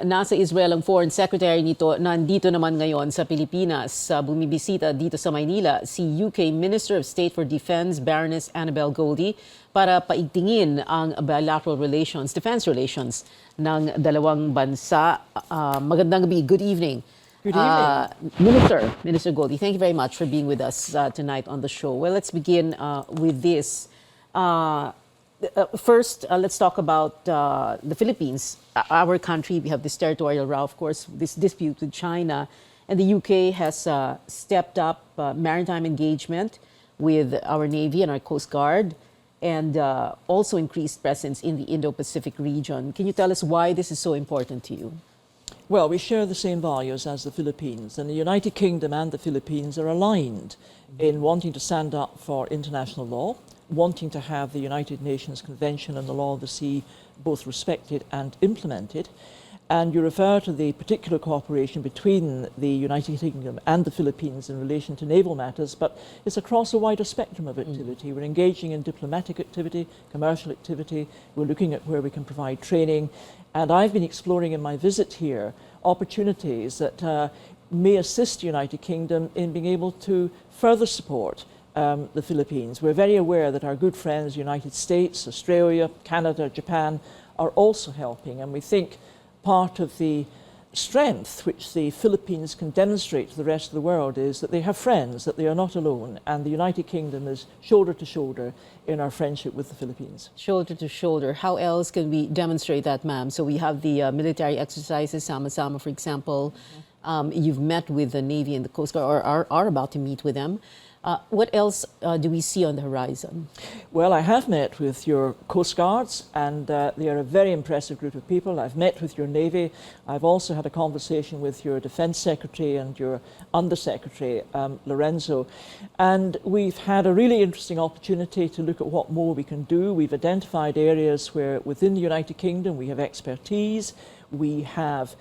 nasa Israel ang Foreign Secretary nito, nandito naman ngayon sa Pilipinas. Bumibisita dito sa Maynila si UK Minister of State for Defense Baroness Annabel Goldie para paigtingin ang bilateral relations, defense relations ng dalawang bansa. Magandang gabi. Good evening. Good evening. Minister Goldie, thank you very much for being with us tonight on the show. Well, let's begin with this. First, let's talk about the Philippines. Our country, we have this territorial row, of course, this dispute with China. And the UK has stepped up maritime engagement with our Navy and our Coast Guard, and also increased presence in the Indo-Pacific region. Can you tell us why this is so important to you? Well, we share the same values as the Philippines, and the United Kingdom and the Philippines are aligned in wanting to stand up for international law, wanting to have the United Nations Convention on the Law of the Sea both respected and implemented. And you refer to the particular cooperation between the United Kingdom and the Philippines in relation to naval matters, but it's across a wider spectrum of activity. We're engaging in diplomatic activity, commercial activity, we're looking at where we can provide training, and I've been exploring in my visit here opportunities that may assist the United Kingdom in being able to further support the Philippines. We're very aware that our good friends, the United States, Australia, Canada, Japan, are also helping, and we think part of the strength which the Philippines can demonstrate to the rest of the world is that they have friends, that they are not alone, and the United Kingdom is shoulder to shoulder in our friendship with the Philippines. Shoulder to shoulder. How else can we demonstrate that, ma'am? So we have the military exercises, Sama-Sama, for example. You've met with the Navy and the Coast Guard, or are about to meet with them. What else do we see on the horizon? Well, I have met with your Coast Guards, and they are a very impressive group of people. I've met with your Navy. I've also had a conversation with your Defense Secretary and your Undersecretary, Lorenzo. And we've had a really interesting opportunity to look at what more we can do. We've identified areas where within the United Kingdom we have expertise, we have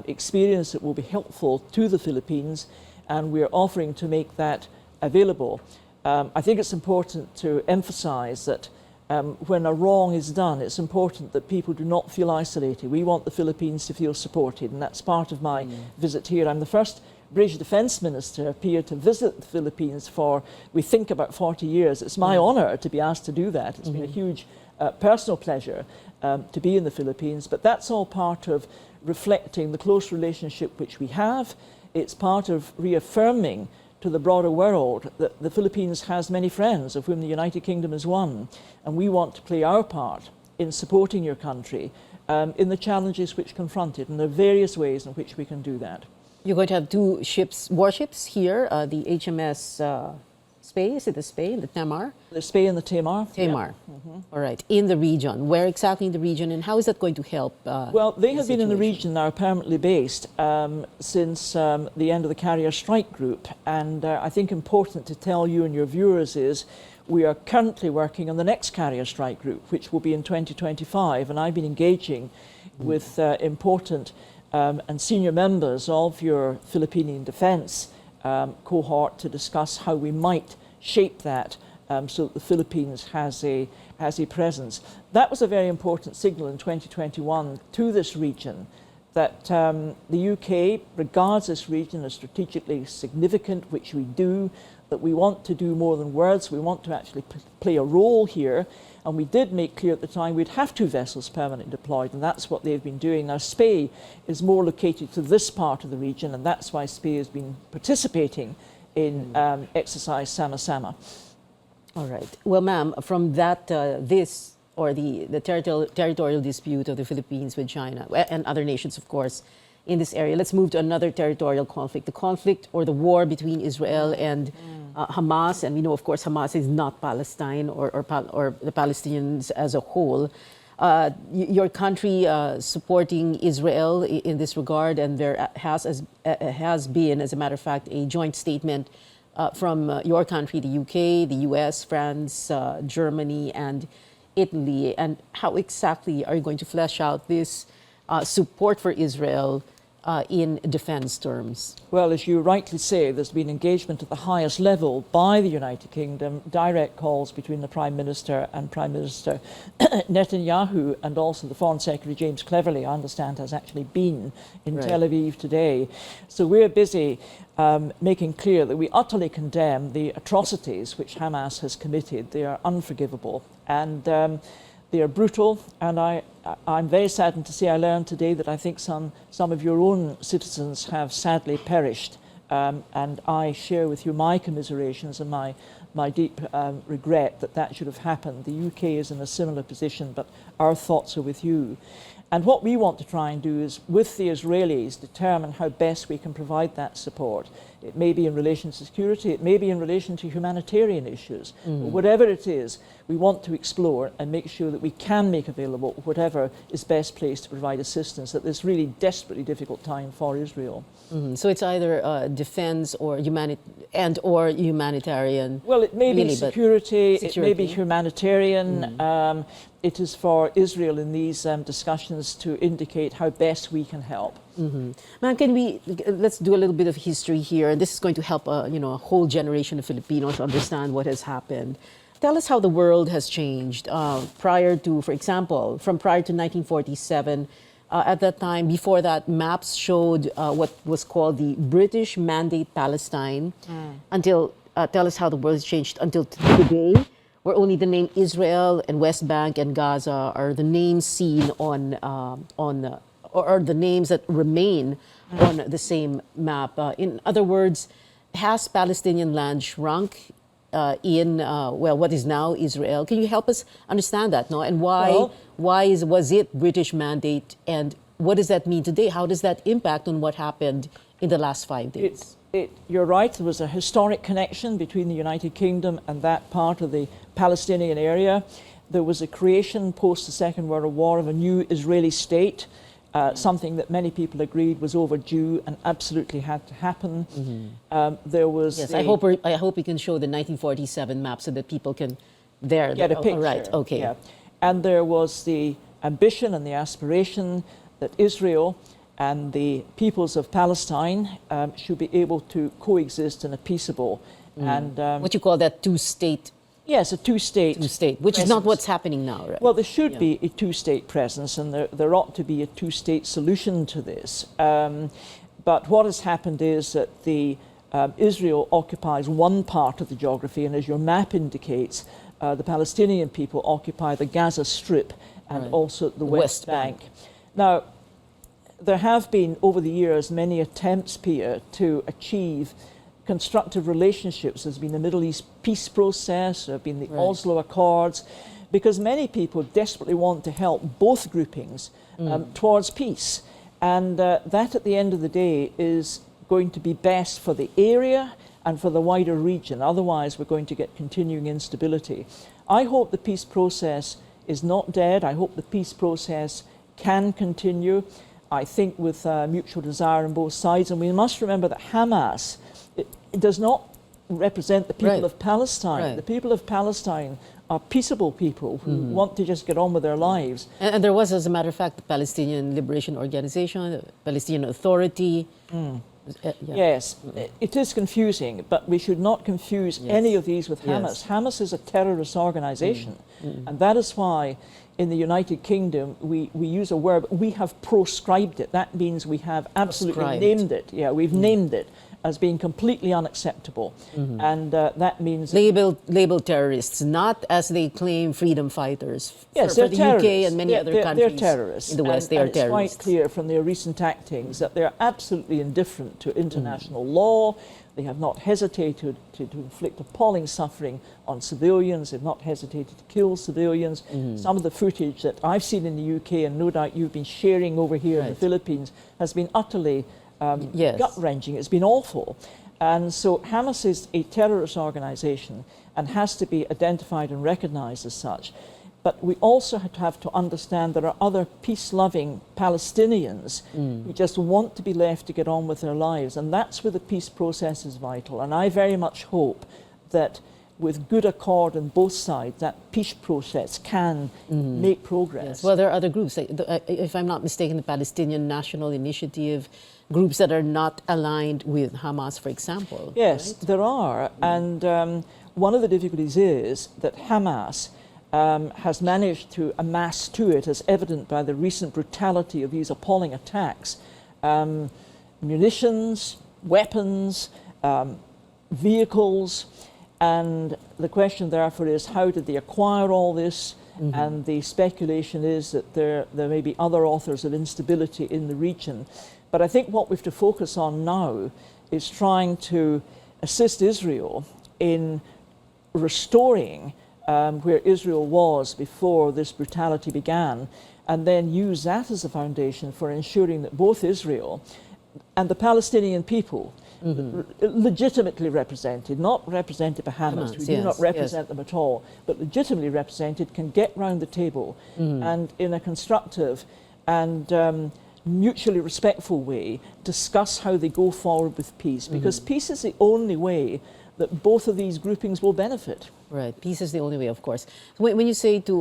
experience that will be helpful to the Philippines, and we're offering to make that available. I think it's important to emphasize that when a wrong is done, it's important that people do not feel isolated. We want the Philippines to feel supported, and that's part of my visit here. I'm the first British Defence Minister here to visit the Philippines for, we think, about 40 years. It's my honour to be asked to do that. It's been a huge personal pleasure to be in the Philippines, but that's all part of reflecting the close relationship which we have. It's part of reaffirming to the broader world that the Philippines has many friends, of whom the United Kingdom is one, and we want to play our part in supporting your country in the challenges which confront it, and there are various ways in which we can do that. You're going to have two warships here, the HMS Spey, is it the Spey, the Tamar? The Spey and the Tamar. Tamar. Yeah. All right. In the region. Where exactly in the region, and how is that going to help? Well, they have been in the region now permanently based since the end of the carrier strike group. And I think important to tell you and your viewers is we are currently working on the next carrier strike group, which will be in 2025. And I've been engaging with important and senior members of your Philippine defence cohort to discuss how we might shape that so that the Philippines has a presence. That was a very important signal in 2021 to this region, that the UK regards this region as strategically significant, which we do, that we want to do more than words, we want to actually play a role here. And we did make clear at the time we'd have two vessels permanently deployed, and that's what they've been doing. Now, Spey is more located to this part of the region, and that's why Spey has been participating in exercise Sama-Sama. All right. Well, ma'am, from that, the territorial dispute of the Philippines with China and other nations, of course, in this area, let's move to another territorial conflict, the conflict or the war between Israel and Hamas. And we know, of course, Hamas is not Palestine or the Palestinians as a whole. Your country supporting Israel in this regard, and there has been, as a matter of fact, a joint statement from your country, the UK, the US, France, Germany, and Italy. And how exactly are you going to flesh out this support for Israel in defense terms? Well, as you rightly say, there's been engagement at the highest level by the United Kingdom, direct calls between the Prime Minister and Prime Minister Netanyahu, and also the Foreign Secretary James Cleverly, I understand, has actually been in Right. Tel Aviv today. So we're busy making clear that we utterly condemn the atrocities which Hamas has committed. They are unforgivable, and they are brutal, and I'm very saddened to say I learned today that I think some of your own citizens have sadly perished, and I share with you my commiserations and my deep regret that that should have happened. The UK is in a similar position, but our thoughts are with you. And what we want to try and do is, with the Israelis, determine how best we can provide that support. It may be in relation to security, it may be in relation to humanitarian issues. But whatever it is, we want to explore and make sure that we can make available whatever is best placed to provide assistance at this really desperately difficult time for Israel. So it's either defense or humanitarian. Well, it may really, be but security, it may be security. humanitarian. It is for Israel in these discussions to indicate how best we can help. Ma'am, let's do a little bit of history here, and this is going to help a whole generation of Filipinos understand what has happened. Tell us how the world has changed prior to, for example, from prior to 1947. At that time, before that, maps showed what was called the British Mandate Palestine. Until tell us how the world has changed until today, where only the name Israel and West Bank and Gaza are the names seen or the names that remain on the same map. In other words, has Palestinian land shrunk in what is now Israel? Can you help us understand that, no? And why was it British mandate, and what does that mean today? How does that impact on what happened in the last 5 days? You're right, there was a historic connection between the United Kingdom and that part of the Palestinian area. There was a creation post the Second World War of a new Israeli state, something that many people agreed was overdue and absolutely had to happen. There was Yes, I hope we can show the 1947 map so that people can get a picture. Right, okay. Yeah. And there was the ambition and the aspiration that Israel and the peoples of Palestine should be able to coexist in a peaceable and what you call that two-state. Yes, a two-state. Which is not what's happening now, right? Well, there should be a two-state presence, and there ought to be a two-state solution to this. But what has happened is that Israel occupies one part of the geography, and as your map indicates, the Palestinian people occupy the Gaza Strip and also the West Bank. Now, there have been, over the years, many attempts, Pia, to achieve constructive relationships. There's been the Middle East peace process, there have been the Oslo Accords, because many people desperately want to help both groupings towards peace. And that, at the end of the day, is going to be best for the area and for the wider region. Otherwise, we're going to get continuing instability. I hope the peace process is not dead. I hope the peace process can continue, I think, with mutual desire on both sides. And we must remember that Hamas, it does not represent the people of Palestine. The people of Palestine are peaceable people who want to just get on with their lives. And there was, as a matter of fact, the Palestinian Liberation Organization, the Palestinian Authority. Yes, it is confusing, but we should not confuse any of these with Hamas. Hamas is a terrorist organization, and that is why in the United Kingdom we use a word, we have proscribed it. That means we have absolutely named it. Yeah, we've named it as being completely unacceptable, and that means labeled terrorists, not as they claim freedom fighters. Yes, for they're the UK terrorists. and many other countries they're terrorists. in the West. They are terrorists. It's quite clear from their recent actings that they're absolutely indifferent to international law. They have not hesitated to inflict appalling suffering on civilians. They've not hesitated to kill civilians. Some of the footage that I've seen in the UK, and no doubt you've been sharing over here in the Philippines, has been utterly gut-wrenching. It's been awful. And so Hamas is a terrorist organization and has to be identified and recognized as such. But we also have to understand there are other peace-loving Palestinians who just want to be left to get on with their lives. And that's where the peace process is vital. And I very much hope that with good accord on both sides, that peace process can make progress. Yes. Well, there are other groups, if I'm not mistaken, the Palestinian National Initiative, groups that are not aligned with Hamas, for example. Yes, right? there are. And one of the difficulties is that Hamas has managed to amass to it, as evident by the recent brutality of these appalling attacks, munitions, weapons, vehicles, and the question therefore is, how did they acquire all this? And the speculation is that there may be other authors of instability in the region. But I think what we have to focus on now is trying to assist Israel in restoring where Israel was before this brutality began, and then use that as a foundation for ensuring that both Israel and the Palestinian people, legitimately represented, not represented by Hamas, we do not represent them at all, but legitimately represented, can get round the table and in a constructive and mutually respectful way discuss how they go forward with peace, because peace is the only way that both of these groupings will benefit. Right, peace is the only way, of course. When you say to,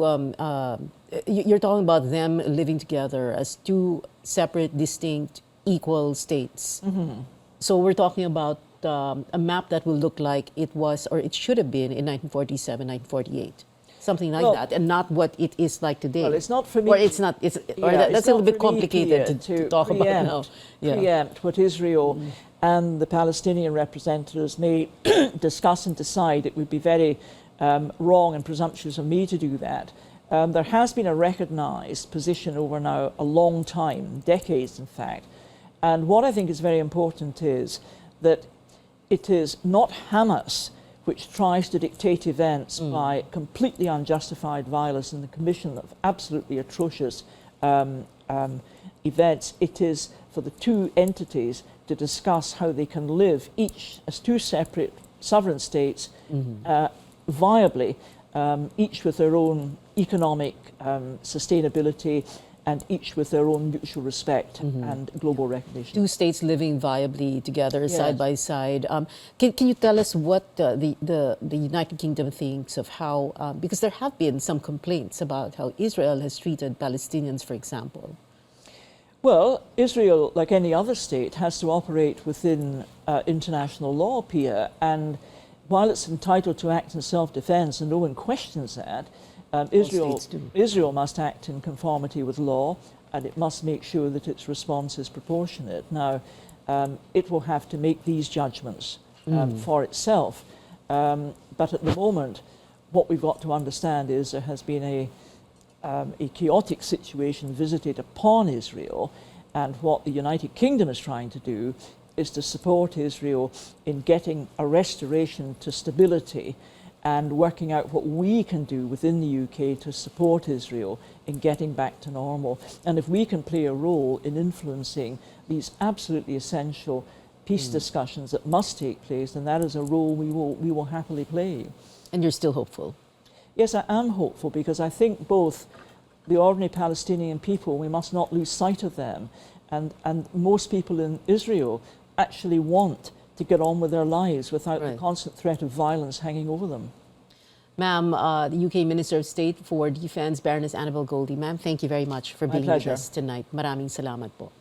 you're talking about them living together as two separate, distinct, equal states. So we're talking about a map that will look like it was, or it should have been in 1947, 1948. Something like that, and not what it is like today. Well, it's not for me. Or it's not. It's or that's a little bit complicated to talk about now. Preempt what Israel and the Palestinian representatives may discuss and decide. It would be very wrong and presumptuous of me to do that. There has been a recognised position over now a long time, decades in fact, and what I think is very important is that it is not Hamas which tries to dictate events by completely unjustified violence and the commission of absolutely atrocious events. It is for the two entities to discuss how they can live, each as two separate sovereign states, viably, each with their own economic sustainability, and each with their own mutual respect and global recognition. Two states living viably together, side by side. Can you tell us what the United Kingdom thinks of how, because there have been some complaints about how Israel has treated Palestinians, for example? Well, Israel, like any other state, has to operate within international law, Pia, and while it's entitled to act in self-defense, and no one questions that, Israel must act in conformity with law, and it must make sure that its response is proportionate. Now, it will have to make these judgments for itself, but at the moment, what we've got to understand is there has been a chaotic situation visited upon Israel, and what the United Kingdom is trying to do is to support Israel in getting a restoration to stability and working out what we can do within the UK to support Israel in getting back to normal. And if we can play a role in influencing these absolutely essential peace discussions that must take place, then that is a role we will happily play. And you're still hopeful? Yes, I am hopeful, because I think both the ordinary Palestinian people, we must not lose sight of them, and most people in Israel actually want to get on with their lives without the constant threat of violence hanging over them. Ma'am, the UK Minister of State for Defense, Baroness Annabel Goldie. Ma'am, thank you very much for being with us tonight. Maraming salamat po.